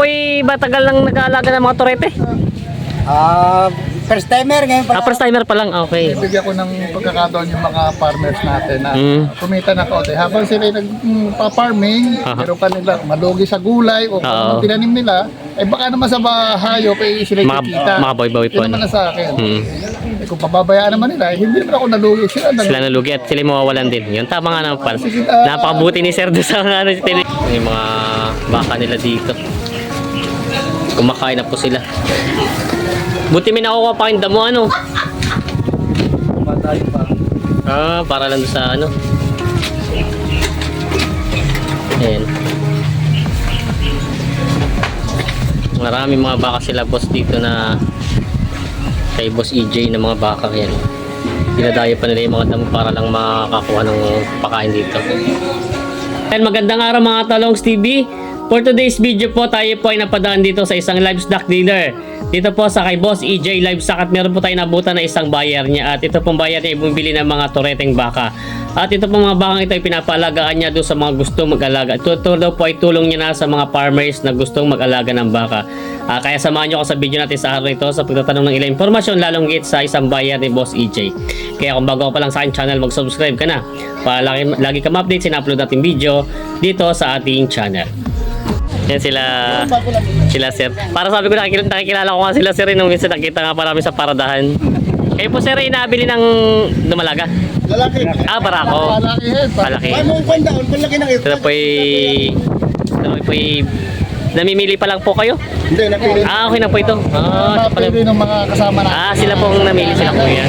po'y matagal nang nag-aalaga ng mga torete? First timer ngayon pa. First timer pa lang, okay. Bibigyan ko ng pagkakataon yung mga farmers natin na kumita na kaunti. Habang sila nagpa-farming, pero kanila malugi sa gulay o kung anong tinanim nila, eh baka naman sa bahayo kay sila kikita. Mga boy-boy po. Yun naman na sa akin. Eh, kung pababayaan naman nila, hindi naman ako nalugi. Sila nalugi at sila mawawalan din. Yun, tama nga naman pala. Napakabuti ni Sir doon sa ano. Yung mga baka nila dito. Kumakain na po sila. Buti may nakukuha pa kayong damo, ano? Kumatayo pa. Para lang sa ano. Ayan. Maraming mga baka sila boss dito na kay Boss EJ na mga baka yan. Dinadaya pa nila yung mga damo para lang makakuha ng pakain dito. And magandang araw mga Talongs TV. For today's video po, tayo po ay napadaan dito sa isang livestock dealer. Dito po sa kay Boss EJ Livestock at meron po tayo nabutan na isang buyer niya. At ito pong buyer niya ay bumili ng mga toreteng baka. At ito pong mga bakang ito ay pinapalagaan niya doon sa mga gustong mag-alaga. Ito daw po ay tulong niya na sa mga farmers na gustong mag-alaga ng baka. Kaya samahan niyo ako sa video natin sa araw ito sa pagtatanong ng ilang impormasyon lalong git sa isang buyer ni Boss EJ. Kaya kung bago ka pa lang sa aking channel, mag-subscribe ka na para lagi ka ma-update sa na-upload natin video dito sa ating channel. Yan sila sir. Para sabi ko nakikilala ko nga sila sir nung minsan nakita nga pa namin sa paradahan. Kayo po sir ay nabili ng dumalaga? Lalaki. Barako. Malaki. Ito po namimili pa lang po kayo? Hindi, napili. Okay na po ito. Napili ng mga kasama natin. Sila pong namili sila kuya.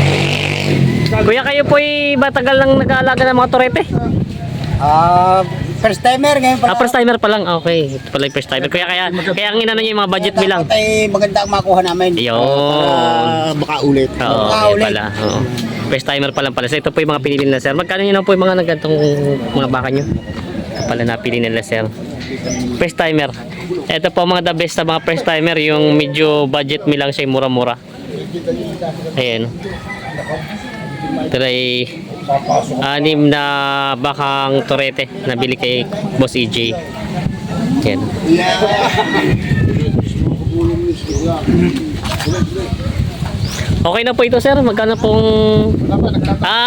Kuya kayo po ay matagal nang nag-aalaga ng mga torete? First timer ngayon pa. First timer pa lang, okay. Ito pala yung first timer. Kaya ang inano niyo yung mga budget bilang. Ay maganda ang makuha namin. Yun. Baka ulit. Oo, okay pala. Oo. First timer pa lang pala. So ito po yung mga pinili nila sir. Magkano yun po yung mga nagantong mga baka nyo? Ito pala napili nila sir. First timer. Ito po mga the best sa mga first timer. Yung medyo budget mi lang siya, mura-mura. Ayan. Ito ay 6 na bakang torete nabili kay Boss EJ. Yan. Okay na po ito sir, magkano pong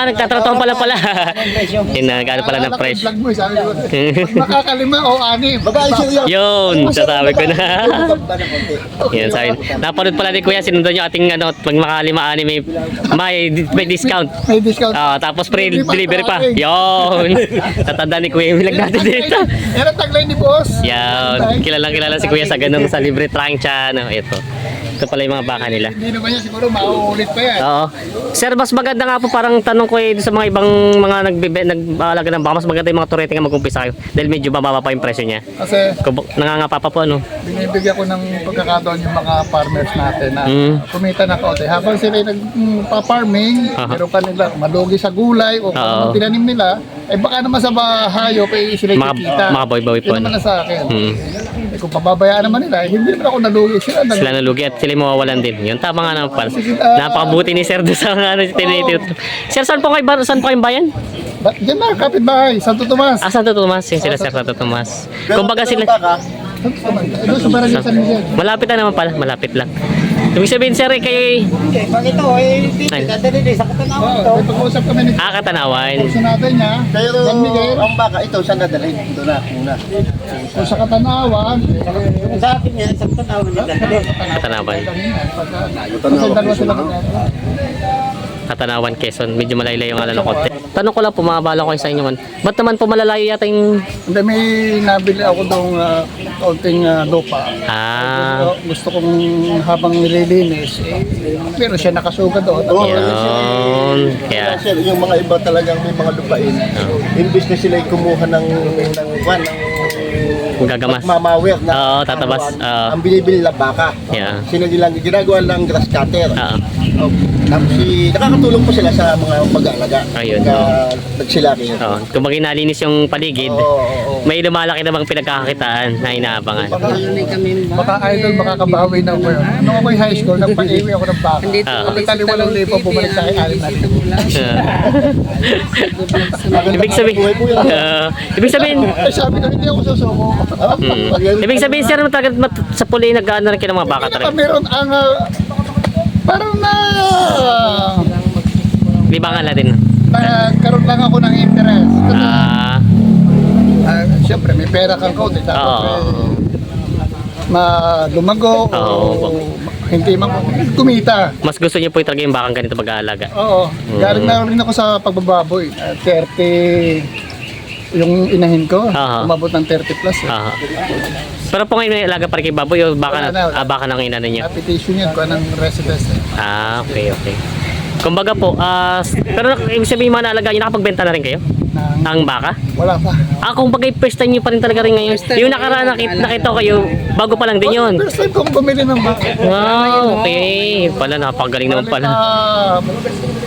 nagtatrato pala yun na, magkano pala ng presyo. Makakalima o anim. Yun, sasabi ko na. Yan, sabi. Napanood pala ni Kuya, sinundan nyo ating pag makalima anim may discount. May discount. Tapos free delivery pa. Yun. Tatanda ni Kuya yung bilag natin dito. Yan ang tagline ni Boss. Yan, kilala si Kuya sa ganung sa libre trangcha. Ito pala yung mga baka nila. Hindi naman yan siguro mauulit pa yan. Oo. Sir, mas maganda nga po parang tanong ko sa mga ibang mga nag-aalaga ng baka, mas maganda yung mga torete nga mag-umpisa kayo dahil medyo mababa pa yung presyo niya. Kasi nangangapa pa po ano. binibigyan ko ng pagkakataon yung mga farmers natin na kumita na kaunti. Habang sila nagpa-farming, pero kanila malugi sa gulay o kung anong tinanim nila, eh baka naman sa bahayo kay sila kikita. Mga boy-boy po. Yun naman na sa akin. Eh, kung pababayaan naman nila, hindi naman ako nalugi. Sila nalugi at sila mawawalan din. Yun, tama nga naman pala. Napakabuti ni Sir doon sa ano. Sir, saan po kayong bayan? Diyan na, kapitbahay, Santo Tomas. Santo Tomas. Yung sila Sir Santo Tomas. Kumbaga sila. Doon sa Barangay San Miguel. Malapit na naman pala. Malapit lang. Ibig sabihin Sir, kayo Pag ito, dadali sa Katanawan ito. May pag-uusap kami ni Katanawan. Gusto natin niya. Pero San Miguel. ang baka ito saan dadalhin? Ito na muna. Kung sa Katanawan. Sa akin yan, sa Katanawan dadali. Katanawan. Kasi dalawa sila. Katanawan, Quezon. Medyo malayo yung alala ko. Tanong ko lang po, mabala ko sa inyo man. Ba't naman po malalayo yata yung... Hindi, may nabili ako doong kaunting lupa. Gusto kong habang nililinis, pero siya nakasuga doon. Yun. Kaya... Kasi yung mga iba talagang may mga lupain. Imbis na sila kumuha ng gagamas. Mamawir na tatabas. ang binibili lang baka. Yeah. Sila nilang ginagawa ng grass cutter. Tapos nakakatulong po sila sa mga mag-aalaga. Ayun, Nagsilaki yun. Oo. Kung bagay nalinis yung paligid, may lumalaki namang pinagkakakitaan na inaabangan. Baka idol, makakabawi na ako yun. Nung ako'y high school, nagpa-iwi ako ng baka. Kapitali walang lipo, bumalik sa akin, alim na lipo. Ibig sabihin, Ay, sabi ko, hindi ako susuko. ibig sabihin sir, talaga sa puli nag-ano rin kayo ng mga baka Pinaka talaga. meron ang, parang Libangan natin. nagkaroon lang ako ng interest. Ah, Siyempre, may pera kang kaunti. Oo. Tapos, lumago, Oo. hindi kumita. mas gusto niyo po talaga yung bakang ganito mag-aalaga. Oo. Galing na rin ako sa pagbababoy. 30, yung inahin ko, Oo. umabot ng 30 plus. Ah. Pero po ngayon may alaga pa rin kay baboy o baka, baka ng ina ninyo? Petition yun, kung anong residence. Ah, okay. Kumbaga po, pero ibig sabihin mga naalaga nyo, nakapagbenta na rin kayo? Ang baka? Wala pa. Kung bagay first time nyo pa rin talaga rin ngayon. Yung nakaraan nakita ko kayo, bago pa lang din yun. First time kong bumili ng baka. Wow, okay. Pala, napakagaling naman pala.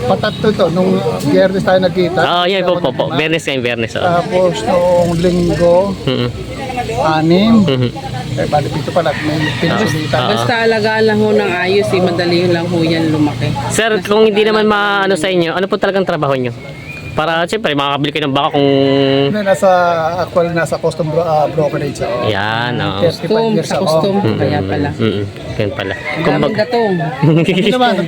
Patatlo to, nung Biyernes tayo nagkita. Yan po. Bernes kayo, Bernes. Tapos nung linggo, Mhm. 6. Mhm. Bali dito pala, may pinasulitan. Basta alagaan lang ho ng ayos, madali lang ho yan lumaki. Sir, kung hindi naman maano sa inyo, ano po talagang trabaho nyo? Para siyempre makakabili kayo ng baka kung... Nasa custom brokerage ako. Yan, oo. 35 years Sa ako. custom, kaya pala. Ganun pala. Daming gatong. Hindi naman,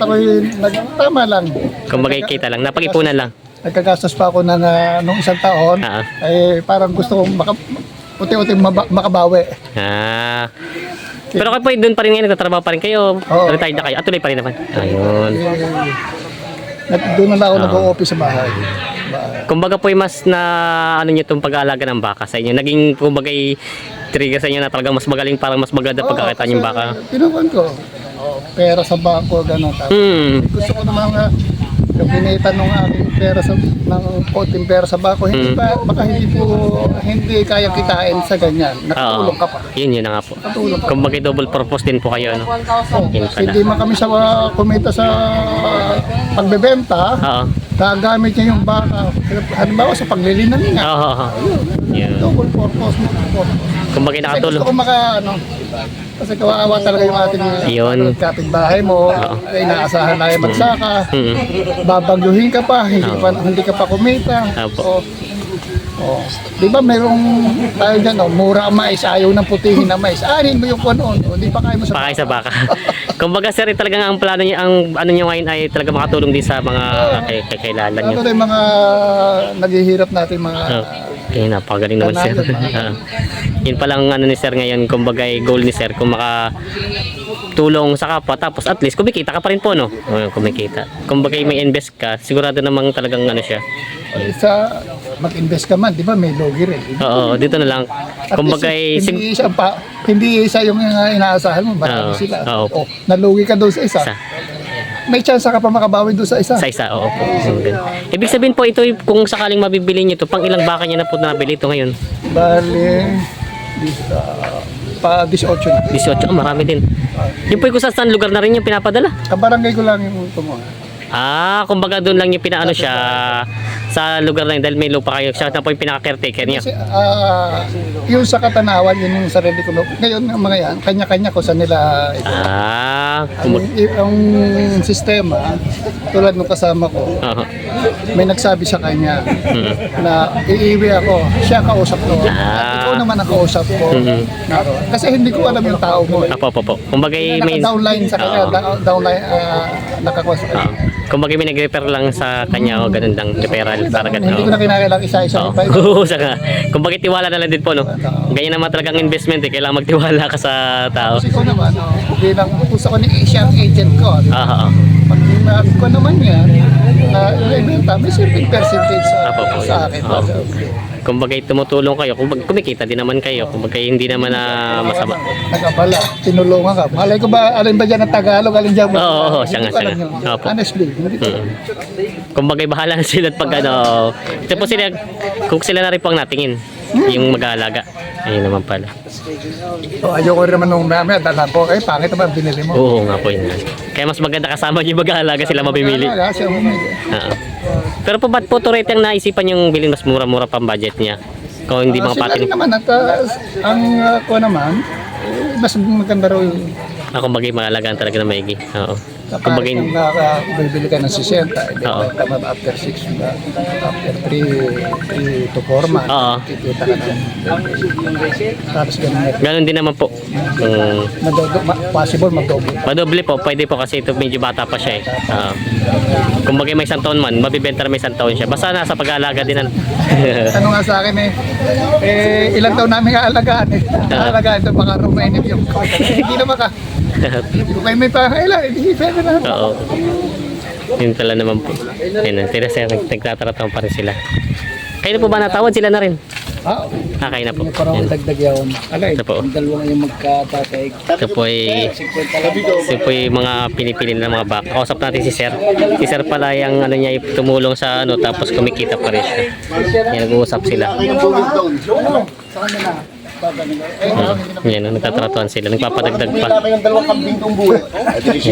tama lang. Kung bagay kita lang, napag-ipunan lang. Nagkagastos pa ako nung isang taon. Ah. Eh, parang gusto kong unti-unti makabawi. Pero kayo po doon pa rin ngayon, nagtatrabaho pa rin kayo, Oo. retired na kayo, at tuloy pa rin naman. Ayun. Doon na lang ako nag-o-office sa bahay. Kumbaga po mas na ano nyo itong pag-aalaga ng baka sa inyo. Naging kumbaga trigger sa inyo na talagang mas magaling, parang mas maganda pagkakita yung baka. Pinukuan ko. Pera sa bangko, gano'n. Gusto ko naman nga, yung pinita nung aking pera ng konting pera sa bangko, baka hindi kaya kitain sa ganyan. Nakatulong ka pa. Yun na nga po. Kumbaga double purpose din po kayo. Ano? Yun pala. Hindi man kami sa kumita sa pagbebenta, Oo. gagamit niya yung baka. Halimbawa sa paglilinan niya. Oo. Yun. Double purpose. Kumbaga Kasi nakatulong. gusto ko kasi kawawa talaga yung ating Yun. kapitbahay mo, ay inaasahan na yung magsaka, babagyuhin ka pa, hindi ka pa kumita. Apo. Di ba mayroong tayo dyan, mura ang mais, ayaw ng putihin na mais. Anin mo yung kunoon, di pa kaya mo sa Pakay sa baka. Kumbaga sir, talagang ang plano niyo, ang ano niyo ngayon ay talaga makatulong din sa mga kailangan niyo. Ano yung mga naghihirap natin mga... Okay, napakagaling naman sir. Yun palang ano ni sir ngayon, kumbaga goal ni sir, kung makatulong sa kapwa, tapos at least kumikita ka pa rin po, no? Kumikita. Kumbaga may invest ka, sigurado namang talagang ano siya. Sa mag-invest ka man, di ba may logi rin. Oo, dito na lang. At Kumbaga least, hindi isa yung inaasahan mo, marami sila. Oo. Nalugi ka doon sa isa. May chance ka pa makabawi doon sa isa. Sa isa, oo po. Ibig sabihin po ito, kung sakaling mabibili niyo ito, pang ilang baka niya na po nabili ito ngayon? Bale, pa 18 na. 18, marami din. Yung po kung saan lugar na rin yung pinapadala? Kabarangay ko lang yung kumuha. Kumbaga doon lang yung pinaano siya sa lugar na yun dahil may lupa kayo. Siya na po yung pinaka-caretaker niya. Kasi yung sa Katanawan, yun yung sarili ko. Ngayon, mga yan, kanya-kanya ko sa nila. Ang sistema, tulad ng kasama ko, may nagsabi sa kanya na iiwi ako, siya kausap ko. At ikaw naman ang kausap ko. Kasi hindi ko alam yung tao mo. Opo. Kumbaga may Naka-downline sa kanya, downline, nakakuha sa kanya. Kumbaga may nag-repair lang sa kanya o ganun lang, referral para ganun. Hindi ko na kinakailang isa-isa. Oo, saka. Kumbaga tiwala na lang din po, no? Ganyan naman talagang investment, kailangan magtiwala ka sa tao. Kasi ko naman, bilang gusto ko ni siyang agent ko. Pag ko naman yan, na ibenta, may certain percentage sa akin. Kumbaga tumutulong kayo, kumbaga kumikita din naman kayo, kumbaga hindi naman na masama. Nagkabala, tinulungan ka. Malay ko ba, alin ba dyan ang Tagalog, alin dyan? Oo, siya nga. Honestly, hindi ko. Kumbaga bahala na sila pag ano, ito po sila, kung sila na rin po ang natingin, yung mag-aalaga. Ayun naman pala. So, ayoko rin naman nung maya dala ko. Pangit naman binili mo. Oo nga po yun. Kaya mas maganda kasama yung mag-aalaga sila mabimili. Alaga, siya bumili. Oo. Pero po ba't po Toretto ang naisipan yung bilhin mas mura-mura pang budget niya? Kung hindi mga Sila patin. rin naman at ang ko naman, mas maganda raw yung Ako bagay maalagaan talaga na maigi. Oo. kapag Kumbaga, kung bibili ka ng 60, hindi Oo. ka after 6, after 3 to 4 months, Oo. kikita ka ng tapos ganun. ganun din naman po. Possible mag-double. Madoble po, pwede po kasi ito medyo bata pa siya eh. Kung bagay may 1 taon man, mabibenta na may 1 taon siya. Basta nasa pag-aalaga din. Ano nga sa akin ilang taon namin aalagaan aalagaan ito, baka rumainip yung hindi naman ka. Kung kayo may pangailan, hindi pwede na. Oo. Yun pala naman po. Ayun, tira siya, nagtatrato pa rin sila. Kayo na po ba natawad? Sila na rin. Kayo na po. Parang Yan. dagdag yun. Alay, Ito po. dalawang yung magkatatay. Ito po ay mga pinipili ng mga baka. Kausap natin si Sir. Si Sir pala yung ano niya tumulong sa ano tapos kumikita pa rin siya. Yan, nag-uusap sila. Yan, nagtatratuan sila. Nagpapadagdag pa. Wala kayong dalawang kambing kong buhay.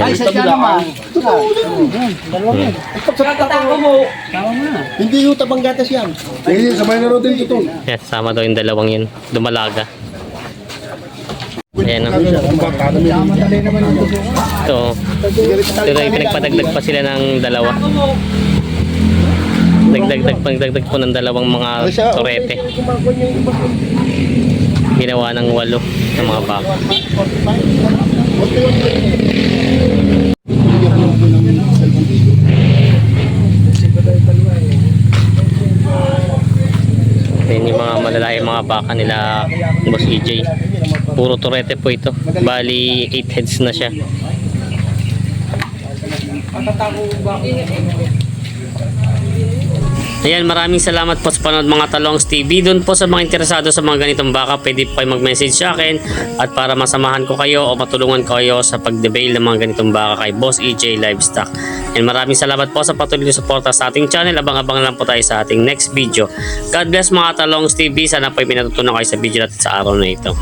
Ay, sa siya naman. Dalawang Hindi yung tabang gatas yan. Hindi, sabay na rin din ito. Yan, sama daw yung dalawang yun. Dumalaga. Ayan, no? Ito. Pero ay pinagpadagdag pa sila ng dalawa. Pagdagdag po ng dalawang mga torete. Ginawa ng 8 ng mga baka. Yan yung mga malalaki mga baka nila Boss EJ. Puro torete po ito. Bali 8 heads na siya. Ayan, maraming salamat po sa panood mga Talongs TV. Doon po sa mga interesado sa mga ganitong baka, pwede po kayo mag-message sa akin at para masamahan ko kayo o matulungan ko kayo sa pag-debate ng mga ganitong baka kay Boss EJ Livestock. And maraming salamat po sa patuloy na suporta sa ating channel. Abang-abang lang po tayo sa ating next video. God bless mga Talongs TV. Sana po ay pinatutunan kayo sa video natin sa araw na ito.